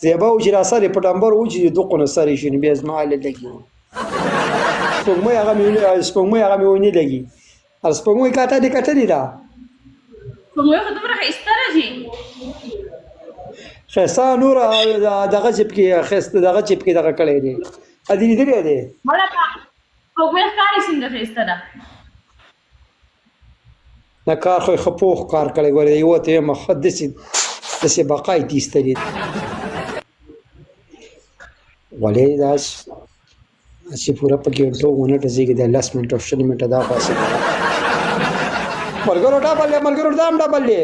زیبا و چې را سر یې پټمبر و چې دوه قونه سر یې شي نو بیا زما هلې لګي سپوږمۍ هغه مې ونې لګي او سپوږمۍ کا تا دې کتلې ده سپوږمۍ خو دومره ښایسته ده چې ښایسته نور دغه جیب کې ښایسته دغه جیب کې دغه کړی دی ا دې لیدلی دی مړه سپوږمۍ ښکاري څنګه ښایسته ده نه کار خو یې ښه پوخ کار کړی ګورې یوه ته یم ښه داسې بقا یې تیستلې ولې داسې پوره په ګنټو منټه زیږي د 10 منټه او 20 منټه دا پاسې ملګرو ډبل دی ملګرو دام ډبل دی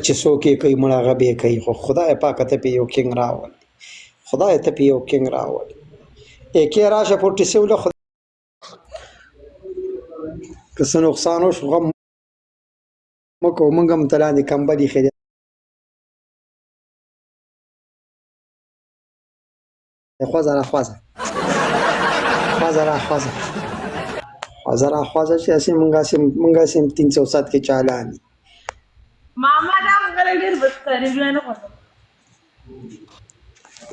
چې څوک یې کوي مړه هغه به یې کوي خو خدای پاکه ته پې یو کینګ راول خدای ته پې یو کینګ راول ایکې راشه پورټې سوله که څه نقصان وشو غم مه کوو موږ هم ته لاندې کمبل ایښی دی خوځه راخوځه چې هسې موږ هسې 307 کې چالان دي ماما دا غره ډېر بد ښکاري بیا نه خوښوم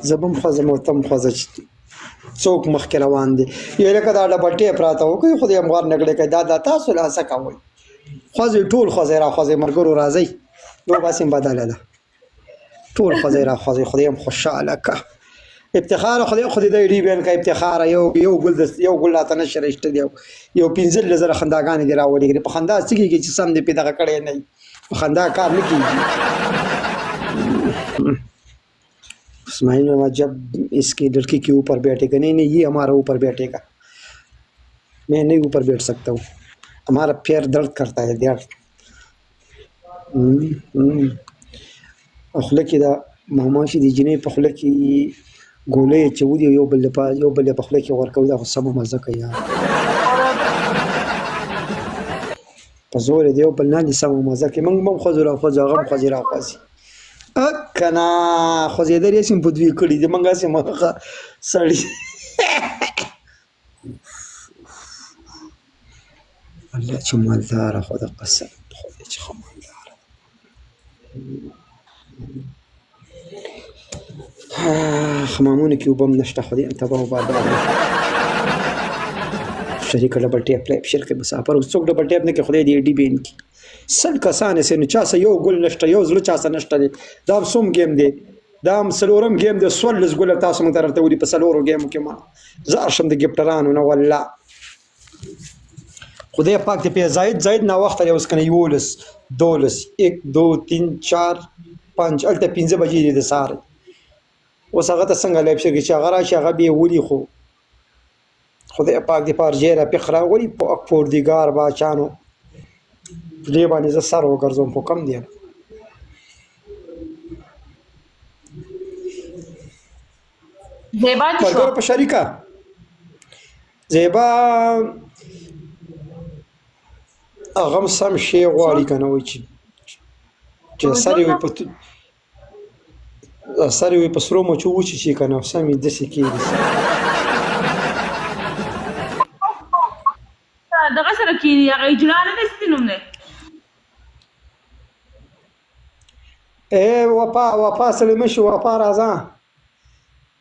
زه به هم خوځم او ته هم خوځه چې څوک مخکې روان دی یو لکه دا ډبل ټیپ راته وکړي خو دې هم غور نکړې کوي دا تاسو له هڅه کوئ خوځئ ټول خوځئ راخوځئ ملګرو راځئ لوبه هسې بدله ده ټول خوځئ راخوځئ خدای هم خوشحاله که افتخار خدای د ریبین کا افتخار یو ګل راته نشي راشتلی یو 15,000 خنداګانې دې راولېږلې په خندا څه کېږي چې سم دې پې دغه کړی نه وي په خندا کار نه کېږي اسماعیل मामा जब इसकी लड़की के ऊपर बैठेगा नहीं ये हमारा ऊपर बैठेगा मैं नहीं ऊपर बैठ सकता हूँ हमारा पैर दर्द करता है यार खुले की दा मामा شي دي جنې په خوله کې ګولۍ اچولي یو بل په خوله کې ورکوي دا خو سمه مزه کوي په زور یې د یو بل لاندې سمه مزه کوي موږ هم خوځو راخوځو هغه هم خوځي راخوځي که نه خوځېدل یې سم په دوی کړي دي موږ هسې مخه سړي الله چې مالداره خو د قسم خدای چې ښه مالداره خمامونه کې اوبه هم نشته خدای هم تباه و بابا شریکه ډبل ټیپ لایب شرکه مسافر څوک ډبل ټیپ نه کوي خدای دې ډي بین کړي 100 کسان یې نو چا څه یو ګل نشته یو زړه چا څه نشته دی دا هم څوم ګیم دی دا هم څلورم ګیم دی 14 ګله تاسو موږ ته راته ولي په څلورو ګیمو کې ما زه ارشم د ګفټرانو نه والله خدای پاک دې په زاید ناوخته دی اوس کنه 11 12 1 2 3 4 5 الته 15 بجې دي د سهار اوس هغه ته څنګه لایب شي چې هغه راشي هغه به ولي خو خدای پاک دې پارجې را پخرا ولي پوردګار باچانو دې باندې زه سر وګرځوم خو کم دی زیبا دي شو په شریکه زیبا هغه سم شی غواړي کنه وای چې سره وي په سرو مچو وچی چې کنه سمې دسې کېږي دغه سره کېږي هغه اجلانه نه ستې نوم دی وفا سلیمه شو وفا راځه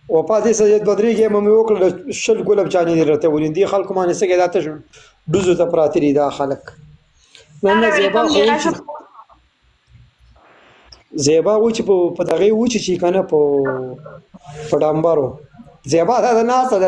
وفا دې سجد بدري ګیم مې وکړل شل ګلب جانې دې راته ولین دي خلکو باندې څه کې دا ته ډوزو ته پراته دي دا خلک نه زیبا و چې په دغه و چې کنه په ډامبرو زیبا دا نه څه د